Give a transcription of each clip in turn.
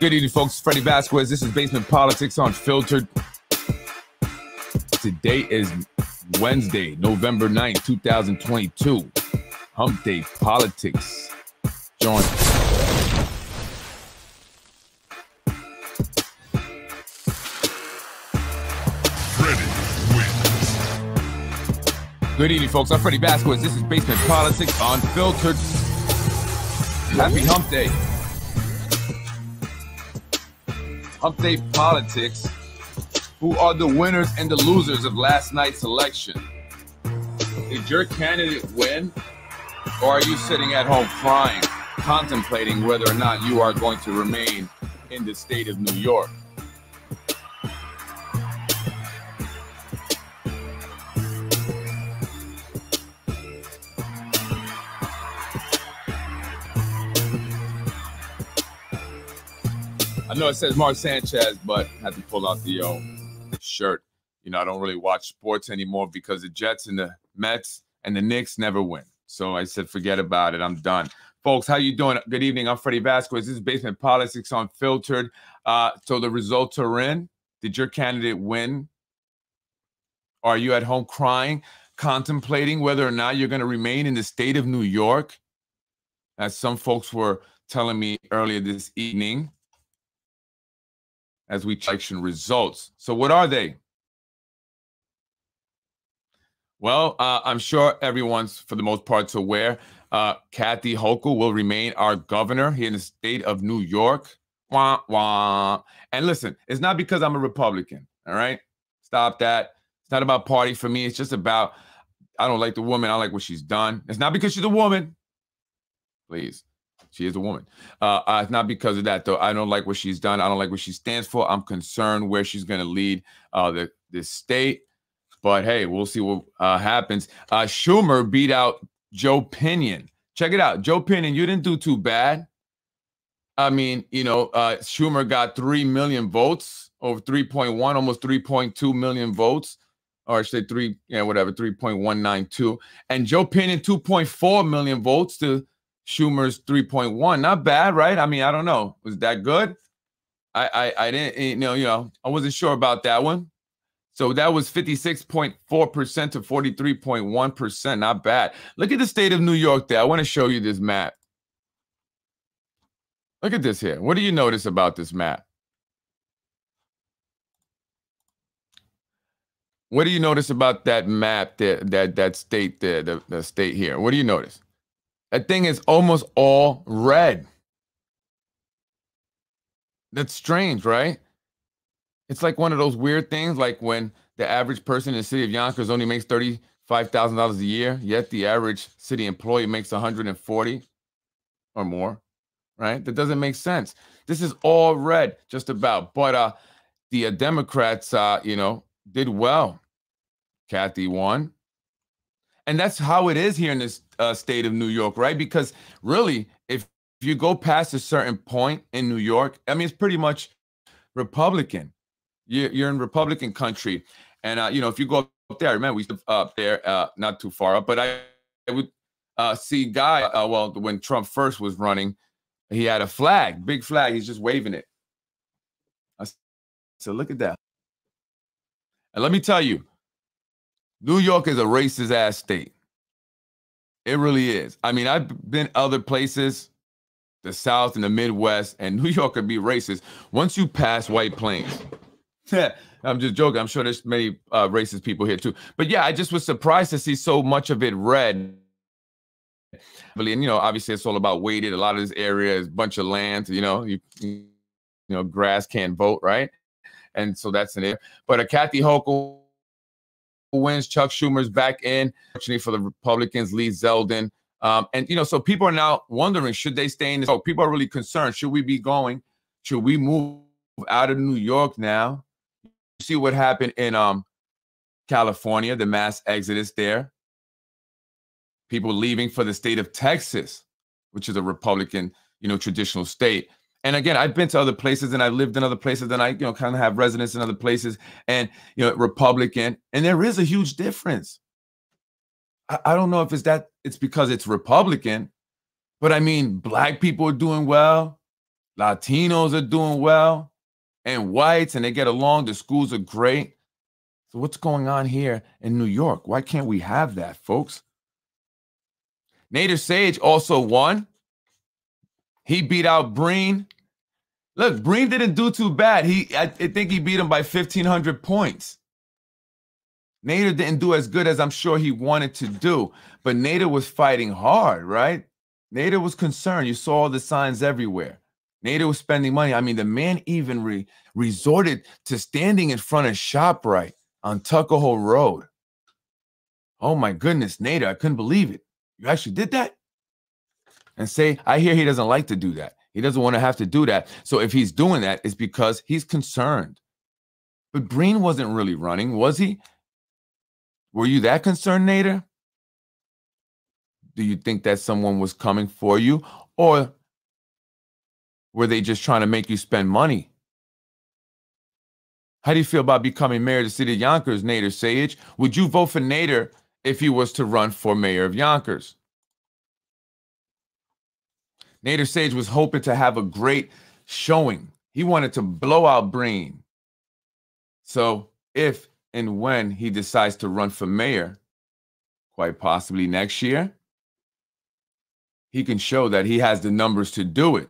Good evening, folks. Freddy Vazquez. This is Basement Politics Unfiltered. Today is Wednesday, November 9th, 2022. Hump Day Politics. Join. Freddy wins. Good evening, folks. I'm Freddy Vazquez. This is Basement Politics Unfiltered. Happy Hump Day. Hump Day Politics. Who are the winners and the losers of last night's election? Did your candidate win? Or are you sitting at home crying, contemplating whether or not you are going to remain in the state of New York? I know it says Mark Sanchez, but I had to pull out the shirt. You know, I don't really watch sports anymore because the Jets and the Mets and the Knicks never win. So I said, forget about it. I'm done. Folks, how you doing? Good evening. I'm Freddy Vazquez. This is Basement Politics Unfiltered. So the results are in. Did your candidate win? Are you at home crying, contemplating whether or not you're going to remain in the state of New York? As some folks were telling me earlier this evening, as we check election results. So what are they? Well, I'm sure everyone's, for the most part, aware. Kathy Hochul will remain our governor here in the state of New York. Wah, wah. And listen, it's not because I'm a Republican, all right? Stop that. It's not about party for me. It's just about, I don't like the woman. I don't like what she's done. It's not because she's a woman. Please. She is a woman. It's not because of that, though. I don't like what she's done. I don't like what she stands for. I'm concerned where she's going to lead this state. But, hey, we'll see what happens. Schumer beat out Joe Pinion. Check it out. Joe Pinion, you didn't do too bad. I mean, you know, Schumer got 3 million votes, over 3.1, almost 3.2 million votes. Or I should say 3.192. And Joe Pinion, 2.4 million votes to Schumer's 3.1. Not bad, right? I mean, I don't know. Was that good? I didn't, you know, I wasn't sure about that one. So that was 56.4% to 43.1%. Not bad. Look at the state of New York there. I want to show you this map. Look at this here. What do you notice about this map? What do you notice about that map, that state there, the state here? What do you notice? That thing is almost all red. That's strange, right? It's like one of those weird things, like when the average person in the city of Yonkers only makes $35,000 a year, yet the average city employee makes $140 or more, right? That doesn't make sense. This is all red, just about. But the Democrats, you know, did well. Kathy won. And that's how it is here in this state of New York, right? Because really, if you go past a certain point in New York, I mean, it's pretty much Republican. You're in Republican country. And, you know, if you go up there, remember, we used to up there, not too far up, but I would see Guy, well, when Trump first was running, he had a flag, big flag. He's just waving it. So look at that. And let me tell you, New York is a racist ass state. It really is. I mean, I've been other places, the South and the Midwest, and New York could be racist once you pass White Plains. I'm just joking. I'm sure there's many racist people here too. But yeah, I just was surprised to see so much of it red. And, you know, obviously it's all about weighted. A lot of this area is a bunch of land, you know, grass can't vote, right? And so that's an area. But Kathy Hochul wins. Chuck Schumer's back in. Fortunately for the Republicans, Lee Zeldin. And, you know, so people are now wondering, should they stay in this? Oh, people are really concerned. Should we be going? Should we move out of New York now? You see what happened in California, the mass exodus there. People leaving for the state of Texas, which is a Republican, you know, traditional state. And again, I've been to other places and I lived in other places and I, you know, kind of have residence in other places and, you know, Republican. And there is a huge difference. I don't know if it's because it's Republican, but I mean, black people are doing well. Latinos are doing well, and whites, and they get along. The schools are great. So what's going on here in New York? Why can't we have that, folks? Nader Sage also won. He beat out Breen. Look, Breen didn't do too bad. I think he beat him by 1,500 points. Nader didn't do as good as I'm sure he wanted to do, but Nader was fighting hard, right? Nader was concerned. You saw all the signs everywhere. Nader was spending money. I mean, the man even resorted to standing in front of ShopRite on Tuckahoe Road. Oh my goodness, Nader, I couldn't believe it. You actually did that? And say, I hear he doesn't like to do that. He doesn't want to have to do that. So if he's doing that, it's because he's concerned. But Breen wasn't really running, was he? Were you that concerned, Nader? Do you think that someone was coming for you? Or were they just trying to make you spend money? How do you feel about becoming mayor of the city of Yonkers, Nader Sage? Would you vote for Nader if he was to run for mayor of Yonkers? Nader Sage was hoping to have a great showing. He wanted to blow out Breen. So if and when he decides to run for mayor, quite possibly next year, he can show that he has the numbers to do it.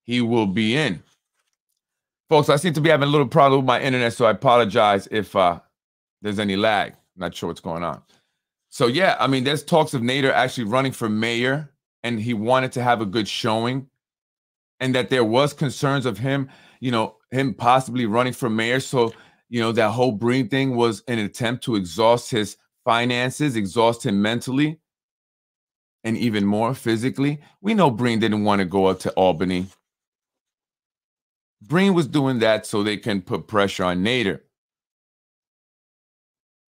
He will be in. Folks, I seem to be having a little problem with my internet, so I apologize if there's any lag. I'm not sure what's going on. So yeah, I mean, there's talks of Nader actually running for mayor, and he wanted to have a good showing, and that there was concerns of him, him possibly running for mayor. So, that whole Breen thing was an attempt to exhaust his finances, exhaust him mentally, and even more physically. We know Breen didn't want to go up to Albany. Breen was doing that so they can put pressure on Nader.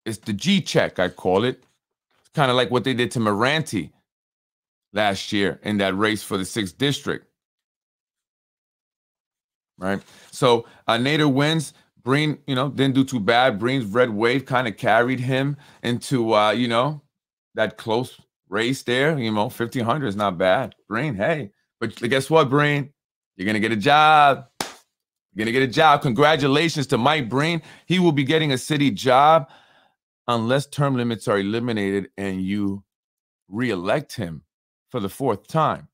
It's the G check, I call it. It's kind of like what they did to Moranti last year in that race for the 6th district. Right? So Nader wins. Breen, didn't do too bad. Breen's red wave kind of carried him into, that close race there. 1,500 is not bad. Breen, hey. But guess what, Breen? You're going to get a job. You're going to get a job. Congratulations to Mike Breen. He will be getting a city job unless term limits are eliminated and you re-elect him for the 4th time.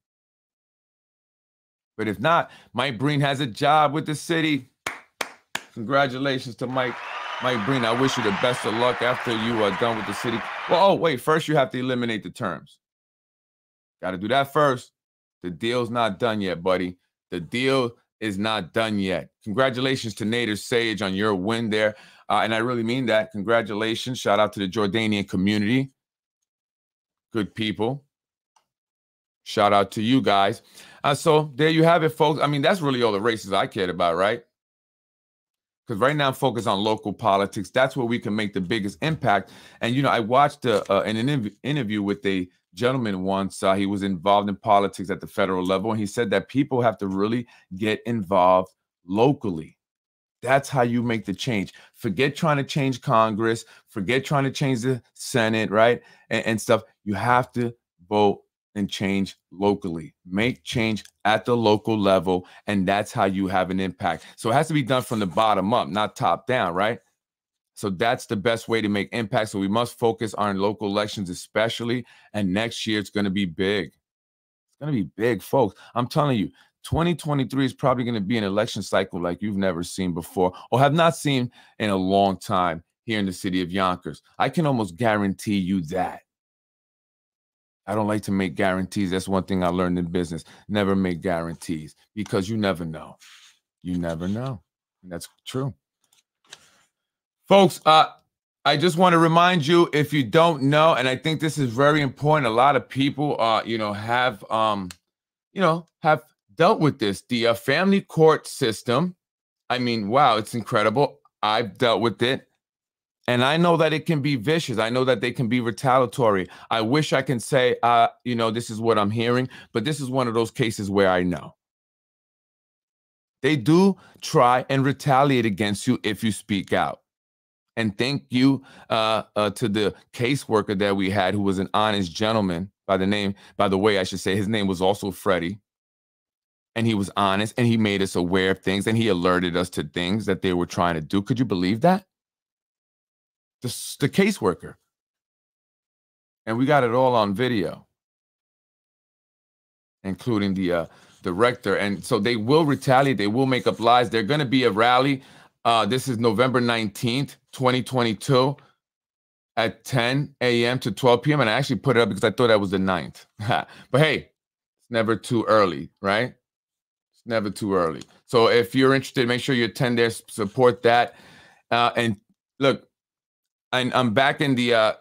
But if not, Mike Breen has a job with the city. Congratulations to Mike Breen. I wish you the best of luck after you are done with the city. Well, wait, first you have to eliminate the terms. Got to do that first. The deal's not done yet, buddy. The deal is not done yet. Congratulations to Nader Sage on your win there. And I really mean that. Congratulations. Shout out to the Jordanian community. Good people. Shout out to you guys. So there you have it, folks. I mean, that's really all the races I cared about, right? Because right now I'm focused on local politics. That's where we can make the biggest impact. And, I watched an interview with a gentleman once. He was involved in politics at the federal level. And he said that people have to really get involved locally. That's how you make the change. Forget trying to change Congress. Forget trying to change the Senate, right? And stuff. You have to vote and change locally. Make change at the local level, and that's how you have an impact. So it has to be done from the bottom up, not top down, right? So that's the best way to make impact. So we must focus on local elections especially, and next year it's going to be big. It's going to be big, folks. I'm telling you, 2023 is probably going to be an election cycle like you've never seen before or have not seen in a long time here in the city of Yonkers. I can almost guarantee you that. I don't like to make guarantees. That's one thing I learned in business. Never make guarantees because you never know. You never know. And that's true. Folks, I just want to remind you, if you don't know, and I think this is very important, a lot of people, have dealt with this. The family court system, I mean, wow, it's incredible. I've dealt with it. And I know that it can be vicious. I know that they can be retaliatory. I wish I can say, this is what I'm hearing, but this is one of those cases where I know. They do try and retaliate against you if you speak out. And thank you to the caseworker that we had, who was an honest gentleman by the way, I should say, his name was also Freddy. And he was honest, and he made us aware of things, and he alerted us to things that they were trying to do. Could you believe that? The caseworker. And we got it all on video, including the rector. And so they will retaliate. They will make up lies. They're going to be a rally. This is November 19th, 2022 at 10 a.m. to 12 p.m. And I actually put it up because I thought that was the 9th. But hey, it's never too early, right? It's never too early. So if you're interested, make sure you attend there, support that. And look, I'm back in the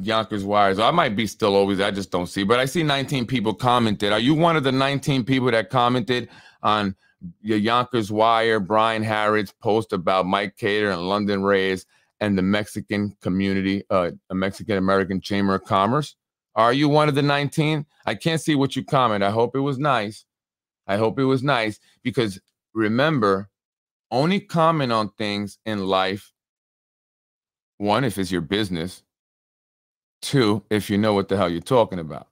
Yonkers wires. I might be still always, I just don't see, but I see 19 people commented. Are you one of the 19 people that commented on your Yonkers wire, Brian Harrod's post about Mike Cater and London Reyes and the Mexican community, a Mexican-American Chamber of Commerce? Are you one of the 19? I can't see what you comment. I hope it was nice. I hope it was nice, because remember, only comment on things in life, one, if it's your business, two, if you know what the hell you're talking about.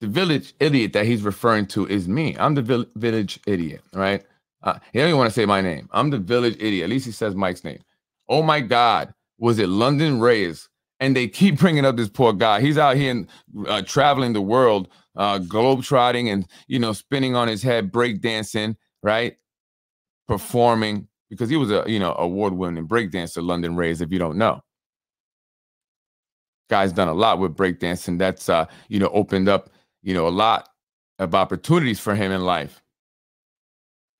The village idiot that he's referring to is me. I'm the village idiot, right? He don't even want to say my name. I'm the village idiot. At least he says Mike's name. Oh my God, was it London Reyes? And they keep bringing up this poor guy. He's out here traveling the world, globetrotting and, spinning on his head, breakdancing, right? Performing, because he was a, award-winning breakdancer, London Reyes, if you don't know. Guy's done a lot with breakdancing. That's, opened up, a lot of opportunities for him in life.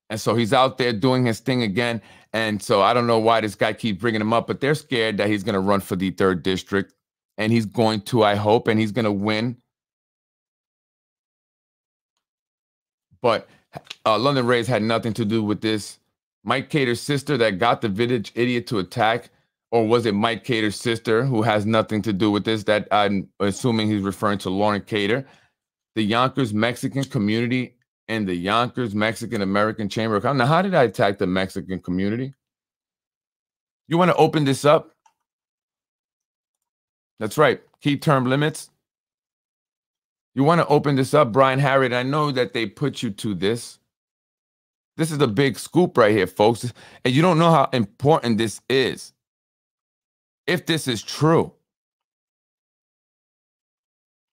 And so he's out there doing his thing again. And so I don't know why this guy keeps bringing him up, but they're scared that he's going to run for the 3rd district. And he's going to, I hope, and he's going to win. But London Reyes had nothing to do with this. Mike Cater's sister that got the village idiot to attack, or was it Mike Cater's sister who has nothing to do with this? That I'm assuming he's referring to Lauren Cater. The Yonkers Mexican community and the Yonkers Mexican American Chamber of Commerce. Now, how did I attack the Mexican community? You want to open this up? That's right. Key term limits. You want to open this up, Brian Harrod? I know that they put you to this. This is a big scoop right here, folks. And you don't know how important this is. If this is true.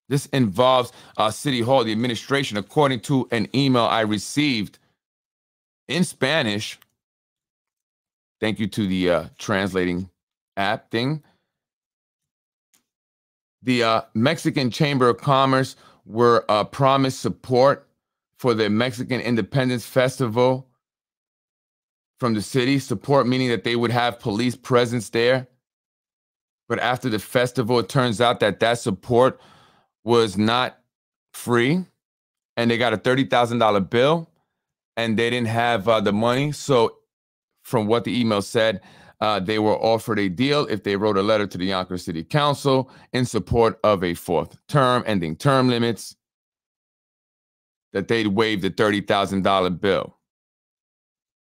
This involves City Hall, the administration, according to an email I received in Spanish. Thank you to the translating app thing. The Mexican Chamber of Commerce were promised support for the Mexican Independence Festival from the city. Support meaning that they would have police presence there. But after the festival, it turns out that that support was not free, and they got a $30,000 bill, and they didn't have the money. So from what the email said, they were offered a deal if they wrote a letter to the Yonkers City Council in support of a 4th term, ending term limits, that they'd waive the $30,000 bill.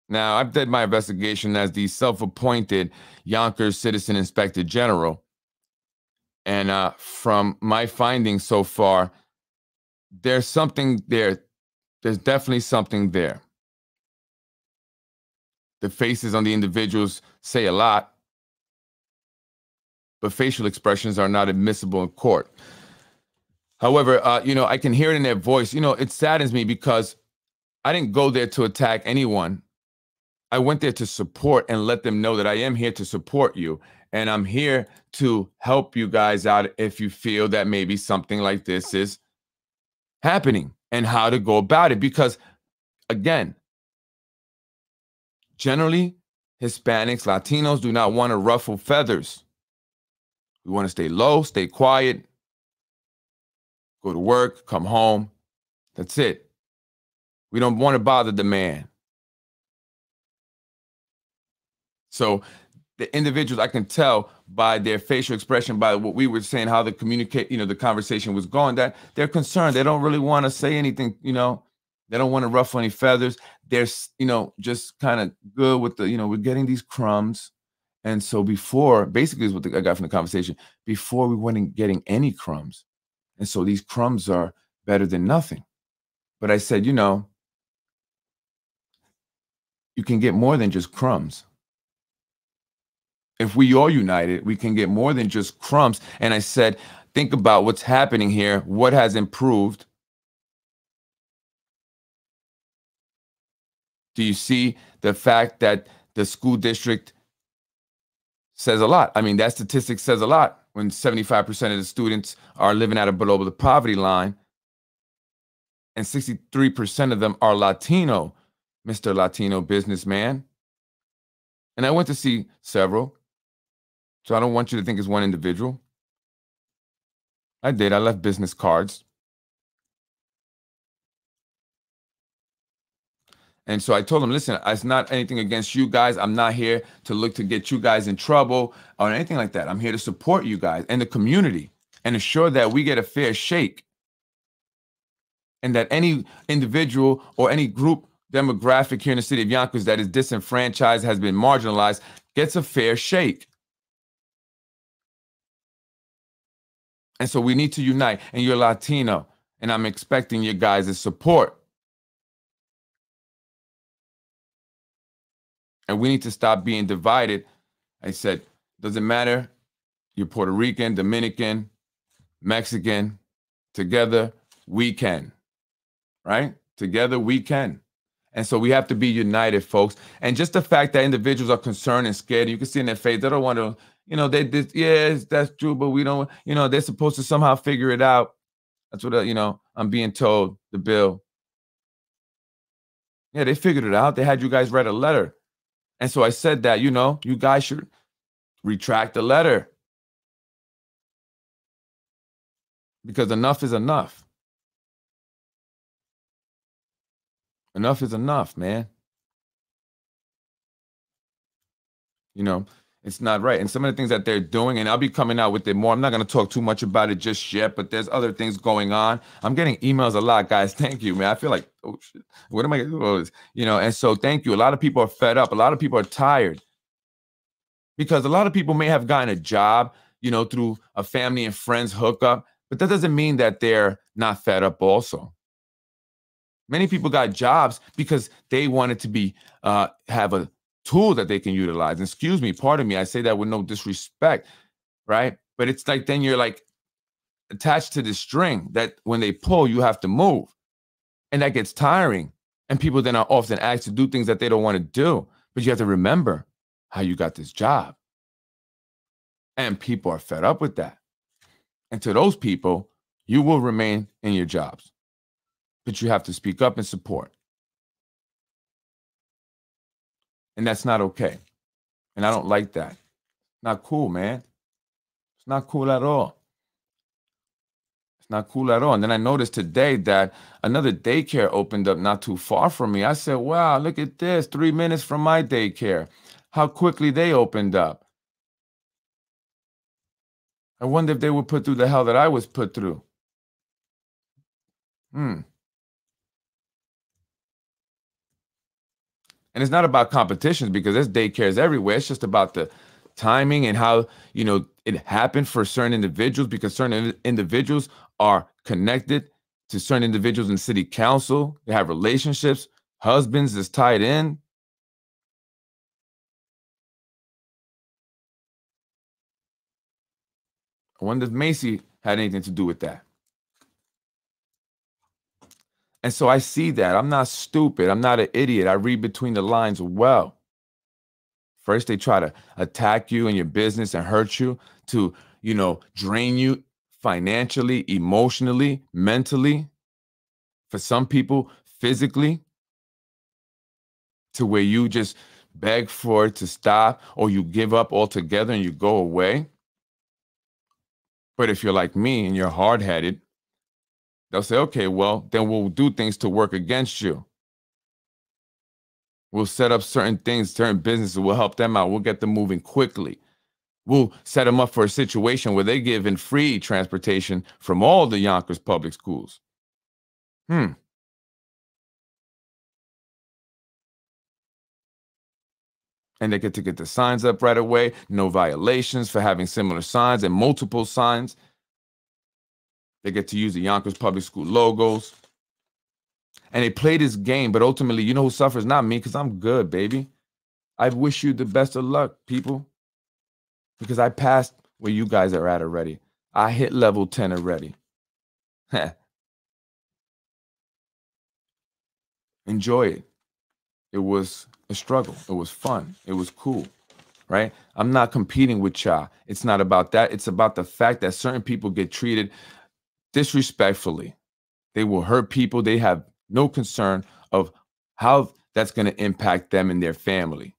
Now, I've did my investigation as the self-appointed Yonkers Citizen Inspector General. And from my findings so far, there's something there. There's definitely something there. The faces on the individuals say a lot, but facial expressions are not admissible in court. However, I can hear it in their voice. It saddens me because I didn't go there to attack anyone. I went there to support and let them know that I am here to support you. And I'm here to help you guys out if you feel that maybe something like this is happening and how to go about it. Because, again, generally, Hispanics, Latinos do not want to ruffle feathers. We want to stay low, stay quiet, go to work, come home. That's it. We don't want to bother the man. So the individuals, I can tell by their facial expression, by what we were saying, how they communicate, the conversation was going, that they're concerned. They don't really want to say anything, they don't want to ruffle any feathers. They're, just kind of good with we're getting these crumbs And so before, basically is what I got from the conversation, before we weren't getting any crumbs. And so these crumbs are better than nothing. But I said, you know, you can get more than just crumbs. If we are united, we can get more than just crumbs. And I said, think about what's happening here. What has improved? Do you see the fact that the school district says a lot? I mean, that statistic says a lot when 75% of the students are living at or below the poverty line, and 63% of them are Latino, Mr. Latino businessman. And I went to see several, so I don't want you to think it's one individual. I did. I left business cards. And so I told him, listen, it's not anything against you guys. I'm not here to look to get you guys in trouble or anything like that. I'm here to support you guys and the community and ensure that we get a fair shake, and that any individual or any group demographic here in the city of Yonkers that is disenfranchised, has been marginalized, gets a fair shake. And so we need to unite. And you're Latino, and I'm expecting your guys' support. And we need to stop being divided. I said, doesn't matter. You're Puerto Rican, Dominican, Mexican. Together, we can. Right? Together, we can. And so we have to be united, folks. And just the fact that individuals are concerned and scared, you can see in their face, they don't want to, you know, yes, that's true, but we don't, you know, they're supposed to somehow figure it out. That's what, you know, I'm being told, the bill. Yeah, they figured it out. They had you guys write a letter. And so I said that, you know, you guys should retract the letter, because enough is enough. Enough is enough, man. You know, it's not right. And some of the things that they're doing, and I'll be coming out with it more. I'm not going to talk too much about it just yet, but there's other things going on. I'm getting emails a lot, guys. Thank you, man. I feel like, oh, shit, what am I going to do? You know, and so thank you. A lot of people are fed up. A lot of people are tired, because a lot of people may have gotten a job, you know, through a family and friends hookup, but that doesn't mean that they're not fed up also. Many people got jobs because they wanted to be, have a tool that they can utilize. And excuse me, pardon me, I say that with no disrespect, right? But it's like, then you're like attached to this string that when they pull, you have to move. And that gets tiring. And people then are often asked to do things that they don't want to do. But you have to remember how you got this job. And people are fed up with that. And to those people, you will remain in your jobs. But you have to speak up and support. And that's not okay. And I don't like that. Not cool, man. It's not cool at all. It's not cool at all. And then I noticed today that another daycare opened up not too far from me. I said, wow, look at this. 3 minutes from my daycare. How quickly they opened up. I wonder if they would put through the hell that I was put through. And it's not about competitions, because there's daycares everywhere. It's just about the timing and how, you know, it happened for certain individuals, because certain individuals are connected to certain individuals in city council. They have relationships, husbands is tied in. I wonder if Macy had anything to do with that. And so I see that. I'm not stupid. I'm not an idiot. I read between the lines well. First, they try to attack you and your business and hurt you to, you know, drain you financially, emotionally, mentally. For some people, physically, to where you just beg for it to stop, or you give up altogether and you go away. But if you're like me and you're hard-headed, they'll say, okay, well, then we'll do things to work against you. We'll set up certain things, certain businesses. We'll help them out. We'll get them moving quickly. We'll set them up for a situation where they give in free transportation from all the Yonkers public schools. And they get to get the signs up right away. No violations for having similar signs and multiple signs. They get to use the Yonkers Public School logos. And they play this game, but ultimately, you know who suffers? Not me, because I'm good, baby. I wish you the best of luck, people, because I passed where you guys are at already. I hit level 10 already. Enjoy it. It was a struggle. It was fun. It was cool, right? I'm not competing with y'all. It's not about that. It's about the fact that certain people get treated disrespectfully. They will hurt people. They have no concern of how that's going to impact them and their family.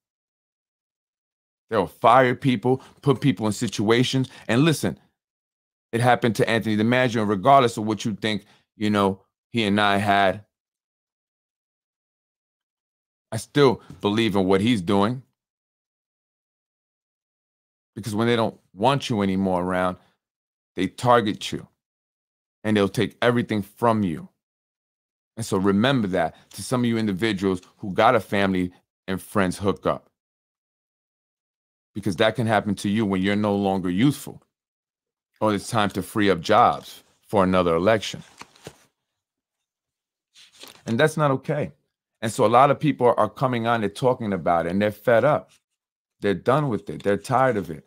They'll fire people, put people in situations. And listen, it happened to Anthony the manager, and regardless of what you think, you know, he and I had, I still believe in what he's doing. Because when they don't want you anymore around, they target you and they'll take everything from you. And so remember that to some of you individuals who got a family and friends hook up. Because that can happen to you when you're no longer useful or it's time to free up jobs for another election. And that's not okay. And so a lot of people are coming on and talking about it and they're fed up. They're done with it. They're tired of it,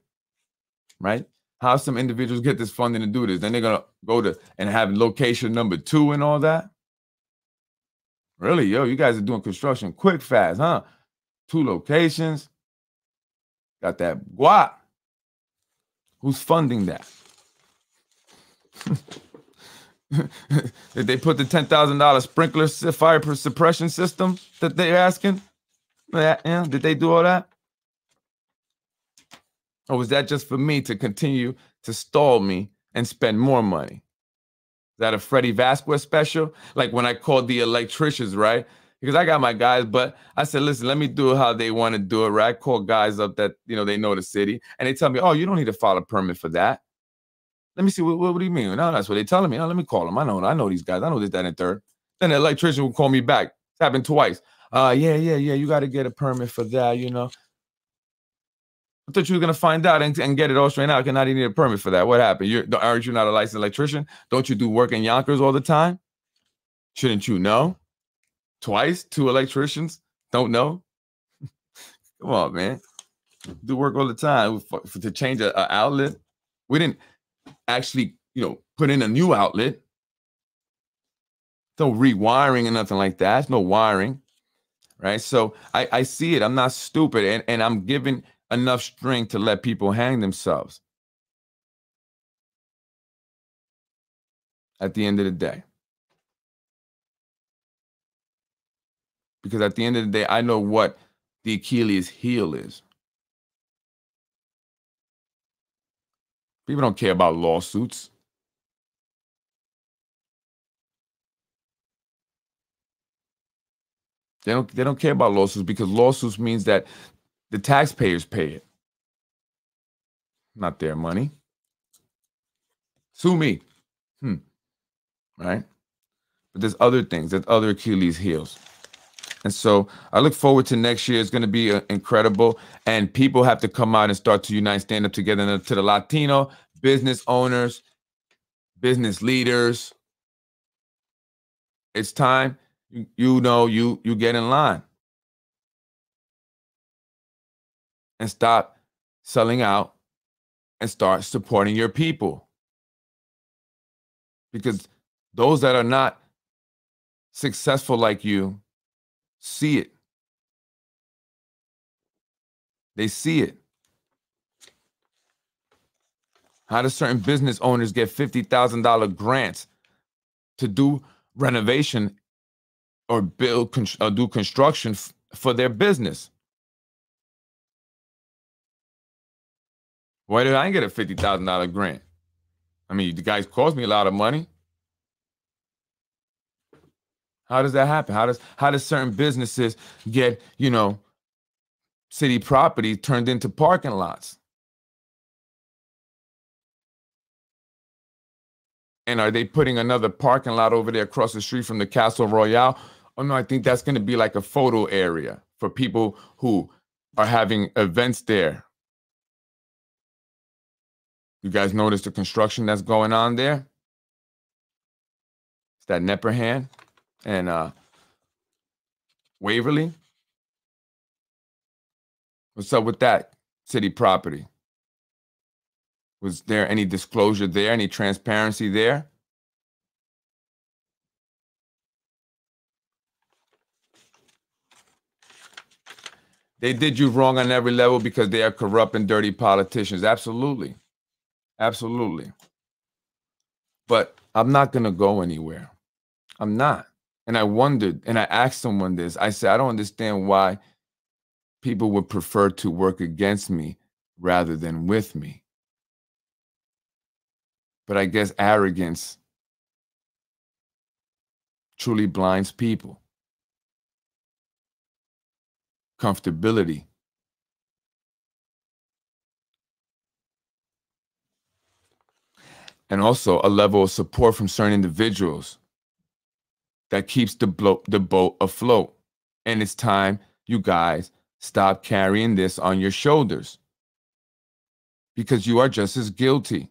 right? How some individuals get this funding to do this? Then they're going to go to and have location number 2 and all that. Really, yo, you guys are doing construction quick, fast, huh? 2 locations. Got that guap. Who's funding that? Did they put the $10,000 sprinkler fire suppression system that they're asking? Yeah, did they do all that? Or was that just for me to continue to stall me and spend more money? Is that a Freddy Vazquez special? Like when I called the electricians, right? Because I got my guys, but I said, listen, let me do it how they want to do it, right? I call guys up that, you know, they know the city. And they tell me, oh, you don't need to file a permit for that. Let me see, what do you mean? No, that's what they're telling me. No, let me call them. I know these guys. I know this, that, and third. Then the electrician will call me back. It's happened twice. Yeah, you got to get a permit for that, you know. I thought you were going to find out and get it all straightened out. I didn't need a permit for that. What happened? Aren't you not a licensed electrician? Don't you do work in Yonkers all the time? Shouldn't you know? Twice, 2 electricians don't know? Come on, man. Do work all the time to change an outlet. We didn't actually, you know, put in a new outlet. No rewiring or nothing like that. There's no wiring, right? So I see it. I'm not stupid, and I'm giving enough strength to let people hang themselves at the end of the day. Because at the end of the day, I know what the Achilles heel is. People don't care about lawsuits. They don't care about lawsuits because lawsuits means that the taxpayers pay it. Not their money. Sue me. Right? But there's other things. There's other Achilles heels. And so I look forward to next year. It's going to be incredible. And people have to come out and start to unite, stand up together. And to the Latino business owners, business leaders, it's time. You get in line. And stop selling out and start supporting your people. Because those that are not successful like you see it. They see it. How do certain business owners get $50,000 grants to do renovation or do construction for their business? Why did I get a $50,000 grant? I mean, the guys cost me a lot of money. How does that happen? How does certain businesses get, you know, city property turned into parking lots? And are they putting another parking lot over there across the street from the Castle Royale? Oh no, I think that's going to be like a photo area for people who are having events there. You guys notice the construction that's going on there? It's that Nepperhan and Waverly. What's up with that city property? Was there any disclosure there, any transparency there? They did you wrong on every level because they are corrupt and dirty politicians. Absolutely. Absolutely. But I'm not going to go anywhere. I'm not. And I wondered, and I asked someone this. I said, I don't understand why people would prefer to work against me rather than with me. But I guess arrogance truly blinds people. Comfortability. And also a level of support from certain individuals that keeps the boat afloat. And it's time you guys stop carrying this on your shoulders, because you are just as guilty.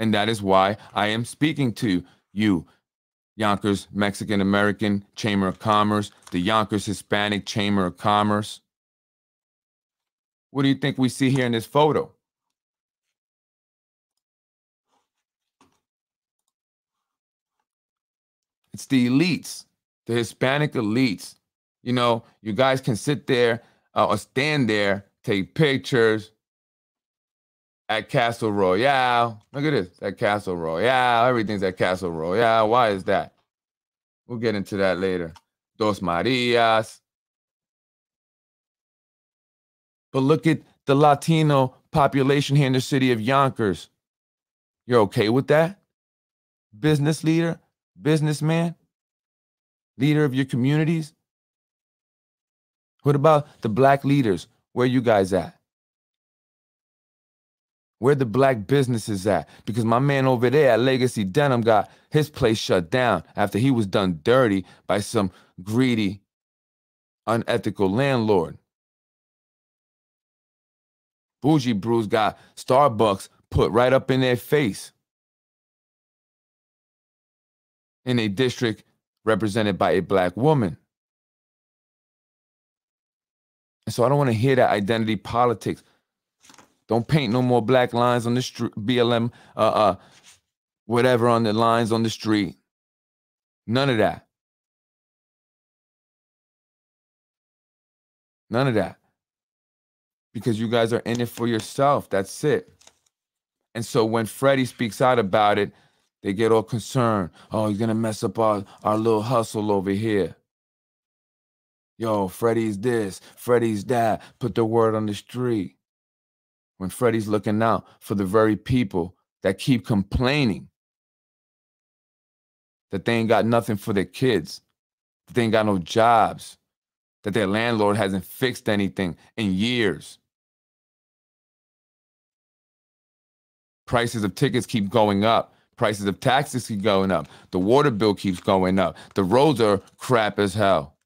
And that is why I am speaking to you, Yonkers Mexican American Chamber of Commerce, the Yonkers Hispanic Chamber of Commerce. What do you think we see here in this photo? It's the elites, the Hispanic elites. You know, you guys can sit there or stand there, take pictures at Castle Royale. Look at this, at Castle Royale. Everything's at Castle Royale. Why is that? We'll get into that later. Dos Marias. But look at the Latino population here in the city of Yonkers. You're okay with that? Business leader, businessman, leader of your communities? What about the black leaders? Where you guys at? Where the black businesses at? Because my man over there at Legacy Denim got his place shut down after he was done dirty by some greedy, unethical landlord. Bougie Brews got Starbucks put right up in their face in a district represented by a black woman. And so I don't want to hear that identity politics. Don't paint no more black lines on the street, BLM, whatever on the lines on the street. None of that. None of that. Because you guys are in it for yourself. That's it. And so when Freddy speaks out about it, they get all concerned. Oh, he's going to mess up our little hustle over here. Yo, Freddy's this, Freddy's that. Put the word on the street. When Freddy's looking out for the very people that keep complaining that they ain't got nothing for their kids, that they ain't got no jobs, that their landlord hasn't fixed anything in years. Prices of tickets keep going up. Prices of taxes keep going up. The water bill keeps going up. The roads are crap as hell.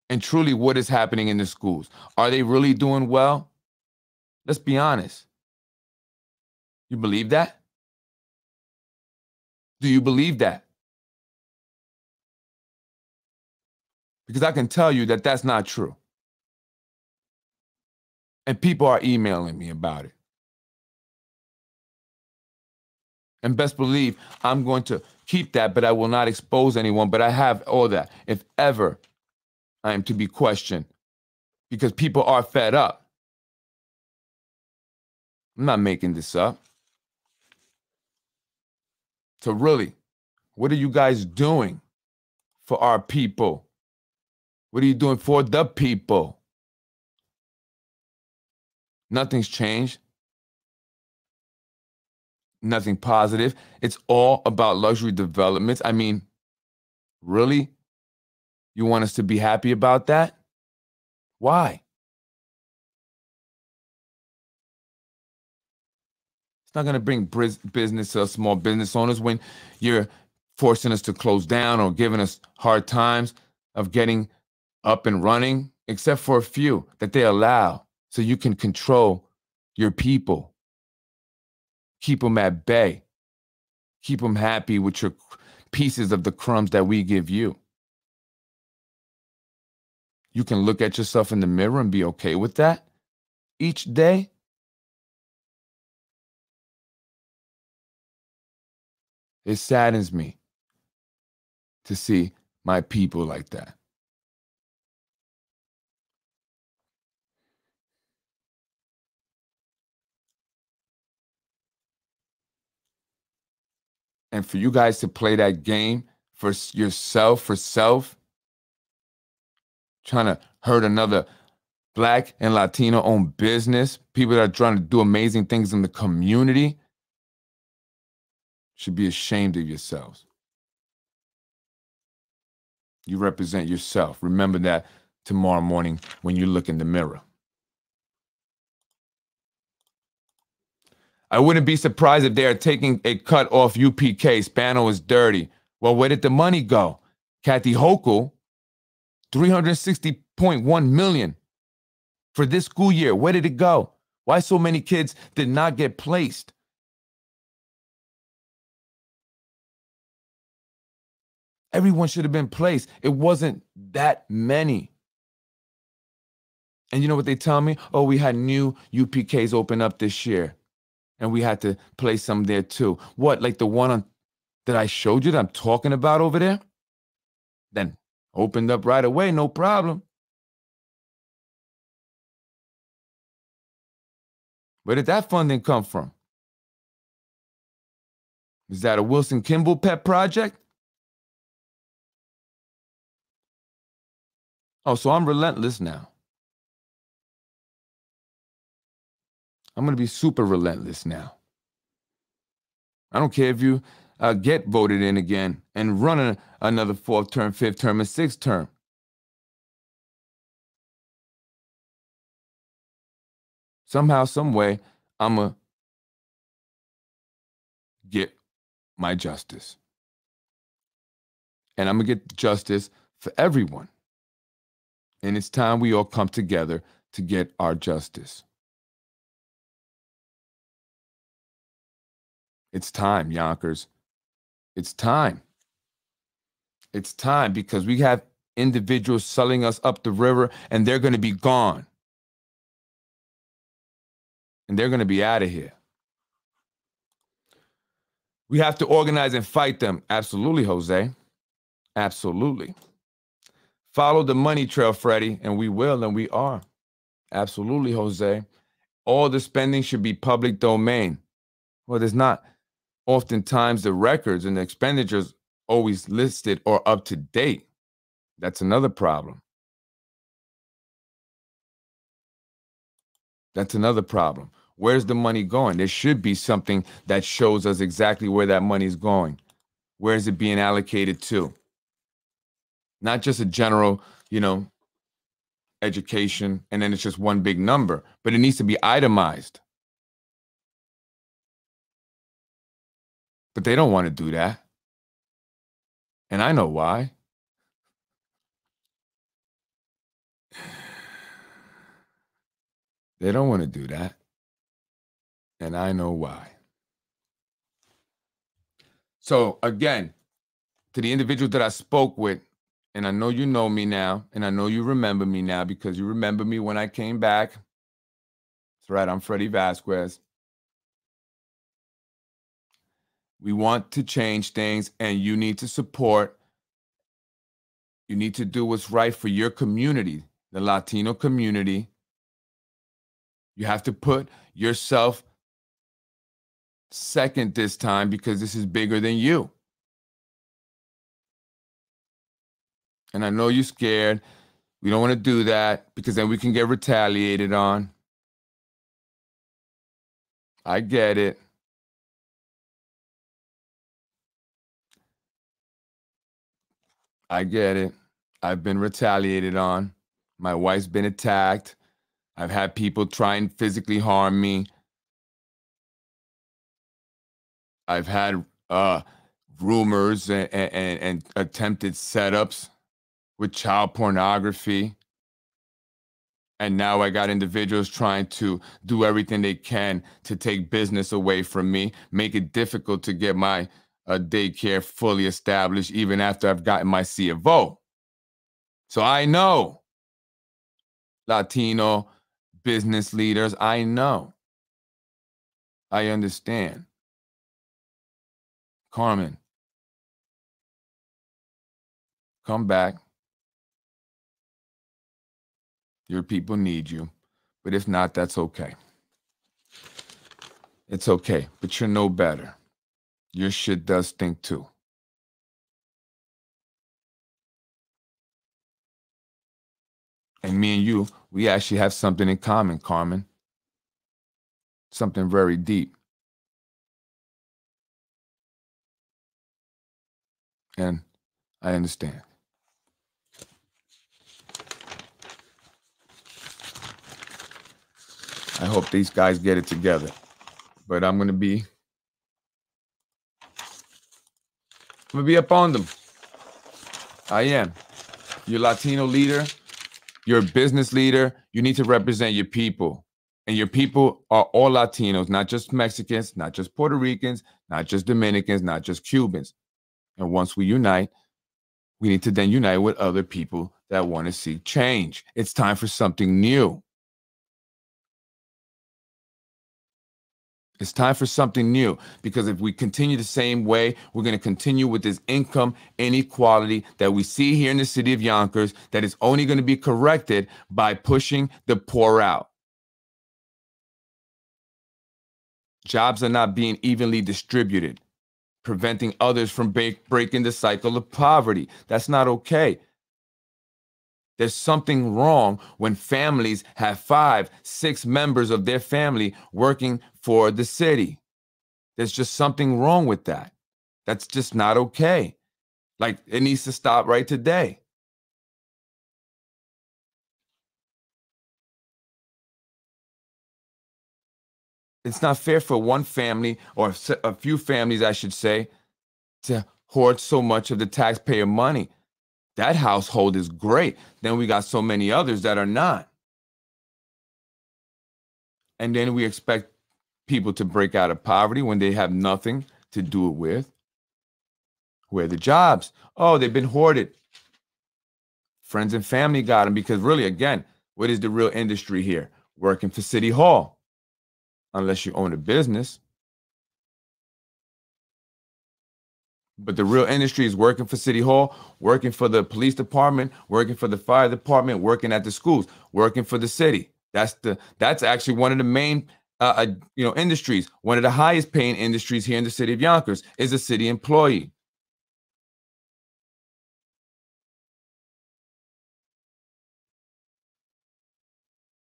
And truly, what is happening in the schools? Are they really doing well? Let's be honest. You believe that? Do you believe that? Because I can tell you that that's not true. And people are emailing me about it. And best believe I'm going to keep that, but I will not expose anyone. But I have all that. If ever I am to be questioned, because people are fed up. I'm not making this up. So really, what are you guys doing for our people? What are you doing for the people? Nothing's changed. Nothing positive. It's all about luxury developments. I mean, really? You want us to be happy about that? Why? It's not going to bring business to small business owners when you're forcing us to close down or giving us hard times of getting up and running, except for a few that they allow so you can control your people. Keep them at bay. Keep them happy with your pieces of the crumbs that we give you. You can look at yourself in the mirror and be okay with that each day. It saddens me to see my people like that. And for you guys to play that game for yourself, for self, trying to hurt another Black and Latino-owned business, people that are trying to do amazing things in the community, should be ashamed of yourselves. You represent yourself. Remember that tomorrow morning when you look in the mirror. I wouldn't be surprised if they are taking a cut off UPK. Spano is dirty. Well, where did the money go? Kathy Hochul, $360.1 million for this school year. Where did it go? Why so many kids did not get placed? Everyone should have been placed. It wasn't that many. And you know what they tell me? Oh, we had new UPKs open up this year, and we had to place some there too. What, like the one that I showed you that I'm talking about over there? Then opened up right away, no problem. Where did that funding come from? Is that a Wilson Kimball pet project? Oh, so I'm relentless now. I'm going to be super relentless now. I don't care if you get voted in again and run another 4th term, 5th term, and 6th term. Somehow, some way, I'm going to get my justice. And I'm going to get justice for everyone. And it's time we all come together to get our justice. It's time, Yonkers. It's time. It's time, because we have individuals selling us up the river, and they're going to be gone. And they're going to be out of here. We have to organize and fight them. Absolutely, Jose. Absolutely. Follow the money trail, Freddy, and we will, and we are. Absolutely, Jose. All the spending should be public domain. Well, there's not oftentimes the records and the expenditures always listed or up to date. That's another problem. That's another problem. Where's the money going? There should be something that shows us exactly where that money's going. Where is it being allocated to? Not just a general, education, and then it's just one big number, but it needs to be itemized. But they don't want to do that. And I know why. They don't want to do that. And I know why. So again, to the individual that I spoke with, and I know you know me now, and I know you remember me now because you remember me when I came back. That's right, I'm Freddy Vazquez. We want to change things, and you need to support. You need to do what's right for your community, the Latino community. You have to put yourself second this time, because this is bigger than you. And I know you're scared. We don't want to do that, because then we can get retaliated on. I get it. I get it. I've been retaliated on. My wife's been attacked. I've had people try and physically harm me. I've had rumors and attempted setups with child pornography. And now I got individuals trying to do everything they can to take business away from me, make it difficult to get my daycare fully established, even after I've gotten my C of O. So I know, Latino business leaders, I know. I understand. Carmen, come back. Your people need you. But if not, that's okay. It's okay, but you're no better. Your shit does stink too. And me and you, we actually have something in common, Carmen. Something very deep. And I understand. I hope these guys get it together. But I'm gonna be up on them. I am. You're a Latino leader, you're a business leader, you need to represent your people. And your people are all Latinos, not just Mexicans, not just Puerto Ricans, not just Dominicans, not just Cubans. And once we unite, we need to then unite with other people that want to see change. It's time for something new. It's time for something new, because if we continue the same way, we're going to continue with this income inequality that we see here in the city of Yonkers that is only going to be corrected by pushing the poor out. Jobs are not being evenly distributed, preventing others from breaking the cycle of poverty. That's not okay. There's something wrong when families have 5, 6 members of their family working for the city. There's just something wrong with that. That's just not okay. Like, it needs to stop right today. It's not fair for one family, or a few families, I should say, to hoard so much of the taxpayer money. That household is great. Then we got so many others that are not. And then we expect people to break out of poverty when they have nothing to do it with. Where are the jobs? Oh, they've been hoarded. Friends and family got them, because really, again, what is the real industry here? Working for City Hall, unless you own a business. But the real industry is working for City Hall, working for the police department, working for the fire department, working at the schools, working for the city. That's actually one of the main industries. One of the highest paying industries here in the city of Yonkers is a city employee.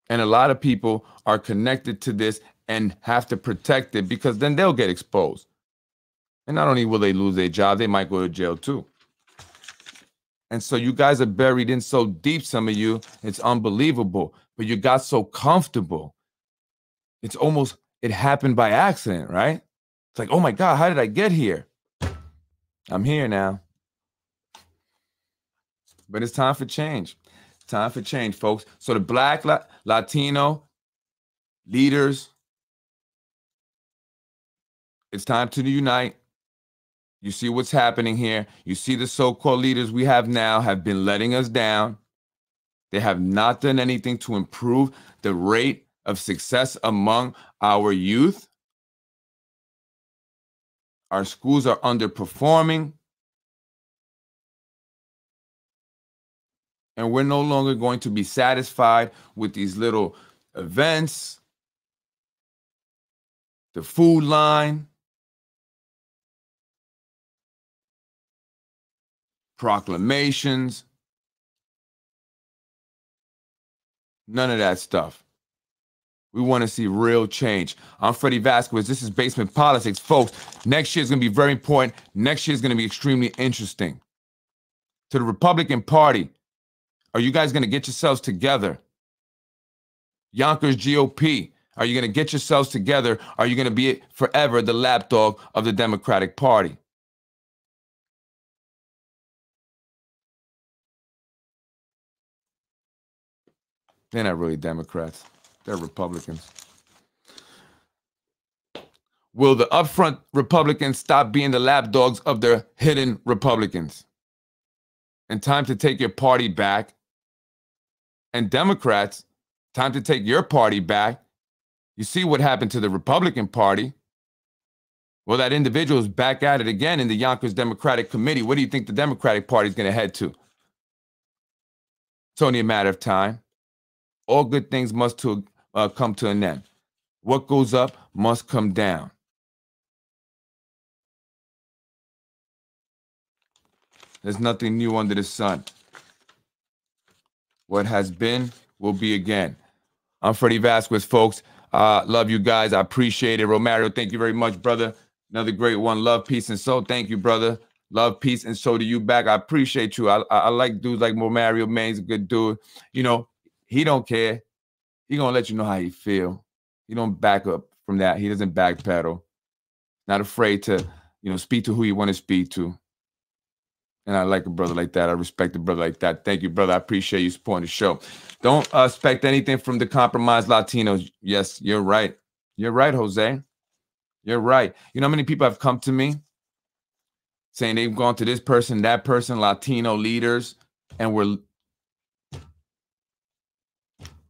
And a lot of people are connected to this and have to protect it, because then they'll get exposed. And not only will they lose their job, they might go to jail too. And so you guys are buried in so deep, some of you, it's unbelievable. But you got so comfortable. It's almost, it happened by accident, right? It's like, oh my God, how did I get here? I'm here now. But it's time for change. Time for change, folks. So the Black, Latino leaders, it's time to unite. You see what's happening here. You see the so-called leaders we have now have been letting us down. They have not done anything to improve the rate of success among our youth. Our schools are underperforming. And we're no longer going to be satisfied with these little events, the food line, proclamations, none of that stuff. We want to see real change. I'm Freddy Vazquez. This is Basement Politics. Folks, next year is going to be very important. Next year is going to be extremely interesting. To the Republican Party, are you guys going to get yourselves together? Yonkers GOP, are you going to get yourselves together? Are you going to be forever the lapdog of the Democratic Party? They're not really Democrats. They're Republicans. Will the upfront Republicans stop being the lapdogs of their hidden Republicans? And time to take your party back. And Democrats, time to take your party back. You see what happened to the Republican Party. Well, that individual is back at it again in the Yonkers Democratic Committee. What do you think the Democratic Party is going to head to? It's only a matter of time. All good things must come to an end. What goes up must come down. There's nothing new under the sun. What has been will be again. I'm Freddy Vazquez, folks. Love you guys. I appreciate it. Romario, thank you very much, brother. Another great one. Love, peace, and soul. Thank you, brother. Love, peace, and soul to you back. I appreciate you. I like dudes like Romario, man. He's a good dude. You know, he don't care. He gonna let you know how he feel. He don't back up from that. He doesn't backpedal. Not afraid to, you know, speak to who you want to speak to. And I like a brother like that. I respect a brother like that. Thank you, brother. I appreciate you supporting the show. Don't expect anything from the compromised Latinos. Yes, you're right. You're right, Jose. You're right. You know how many people have come to me saying they've gone to this person, that person, Latino leaders, and were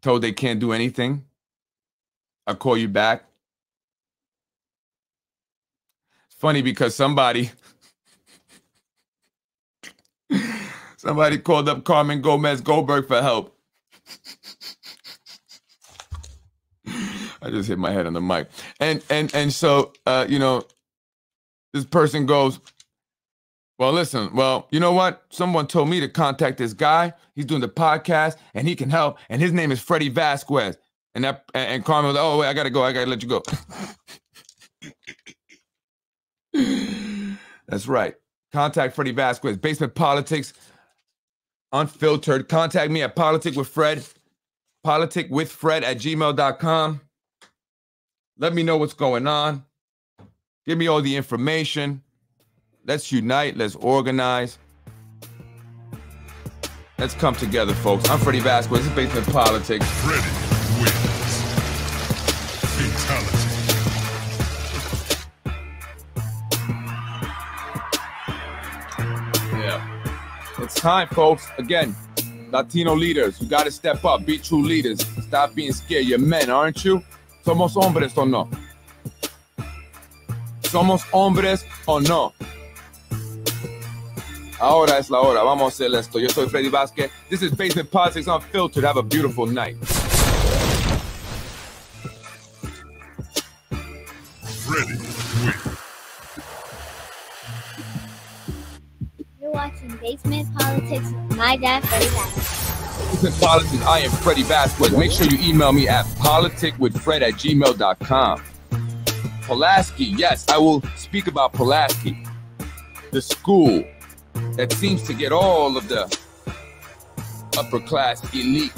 told they can't do anything? I'll call you back. It's funny because somebody called up Carmen Gomez Goldberg for help. I just hit my head on the mic. And so, you know, this person goes, well, listen, well, you know what? Someone told me to contact this guy. He's doing the podcast and he can help. And his name is Freddy Vazquez. And Carmen was like, oh, wait, I got to go. I got to let you go. That's right. Contact Freddy Vazquez. Basement Politics. Unfiltered. Contact me at politicwithfred. politicwithfred@gmail.com. Let me know what's going on. Give me all the information. Let's unite. Let's organize. Let's come together, folks. I'm Freddy Vazquez. This is Basement Politics. Freddy wins. Fatality. Yeah. It's time, folks. Again, Latino leaders, you got to step up. Be true leaders. Stop being scared. You're men, aren't you? Somos hombres o no? Somos hombres o no? Ahora es la hora. Vamos a hacer esto. Yo soy Freddy Vazquez. This is Basement Politics Unfiltered. Have a beautiful night. Freddy wins. You're watching Basement Politics with my dad, Freddy Vazquez. Basement Politics, I am Freddy Vazquez. Make sure you email me at politicwithfred@gmail.com. Pulaski, yes, I will speak about Pulaski, the school that seems to get all of the upper class elite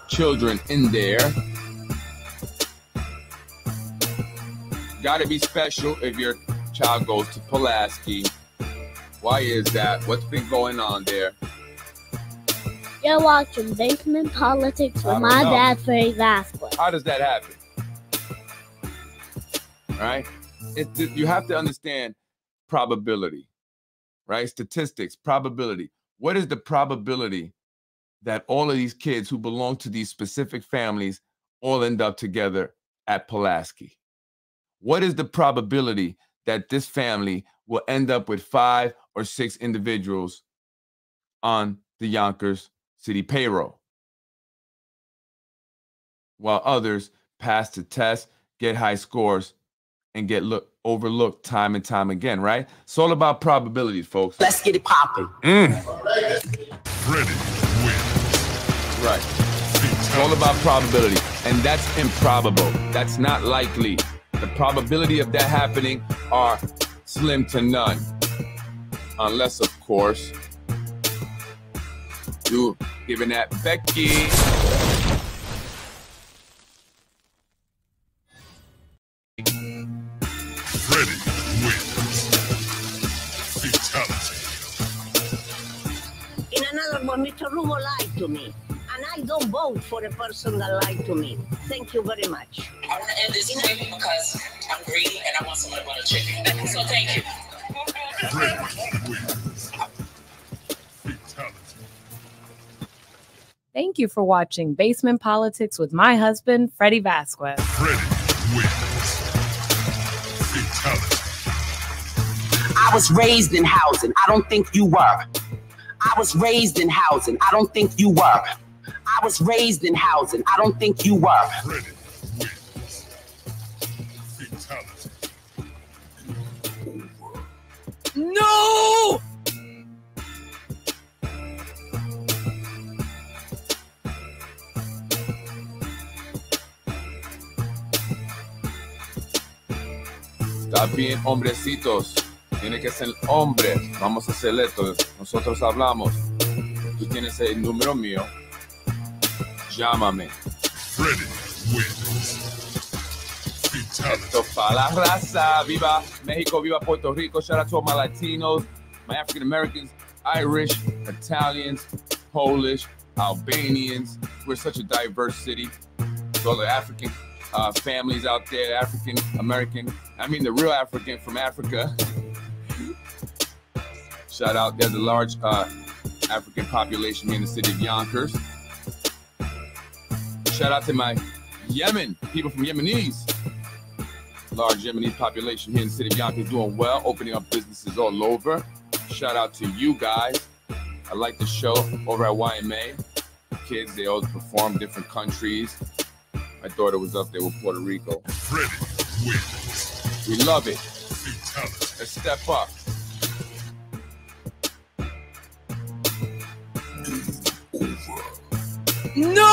children in there. Gotta be special if your child goes to Pulaski. Why is that? What's been going on there? You're watching Basement Politics with my dad, Freddy Vazquez. How does that happen? Right? You have to understand probability, right? Statistics, probability. What is the probability that all of these kids who belong to these specific families all end up together at Pulaski? What is the probability that this family will end up with 5 or 6 individuals on the Yonkers City payroll, while others pass the test, get high scores, and get overlooked time and time again, right? It's all about probabilities, folks. Let's get it popping. Freddy wins. Right. It's all about probability, and that's improbable. That's not likely. The probability of that happening are slim to none. Unless, of course, you giving that Becky. Freddy wins. Fatality. In another one, Mr. Rumo lied to me. And I don't vote for a person that lied to me. Thank you very much. I want to end this quick because I'm greedy and I want someone to butter chicken. So thank you. Freddy wins. Fatality. Thank you for watching Basement Politics with my husband, Freddy Vazquez. Freddy wins. Fatality. I was raised in housing. I don't think you were. I was raised in housing. I don't think you were. I was raised in housing. I don't think you were. Freddy wins. Fatality. No! Está bien, hombrecitos. Tiene que ser hombre. Vamos a hacer esto. Nosotros hablamos. Tú tienes el número mío. Llámame. Freddy wins. Fatality. Esto para la raza. Viva México, viva Puerto Rico. Shout out to all my Latinos, my African Americans, Irish, Italians, Polish, Albanians. We're such a diverse city. So all the African families out there, African American, I mean the real African from Africa. Shout out, there's a large African population here in the city of Yonkers. Shout out to my Yemen, people from Yemenis. Large Yemenis population here in the city of Yonkers doing well, opening up businesses all over. Shout out to you guys. I like the show over at YMA. Kids, they all perform different countries. My daughter was up there with Puerto Rico. Freddy wins. We love it. Fatality. Let's step up. No!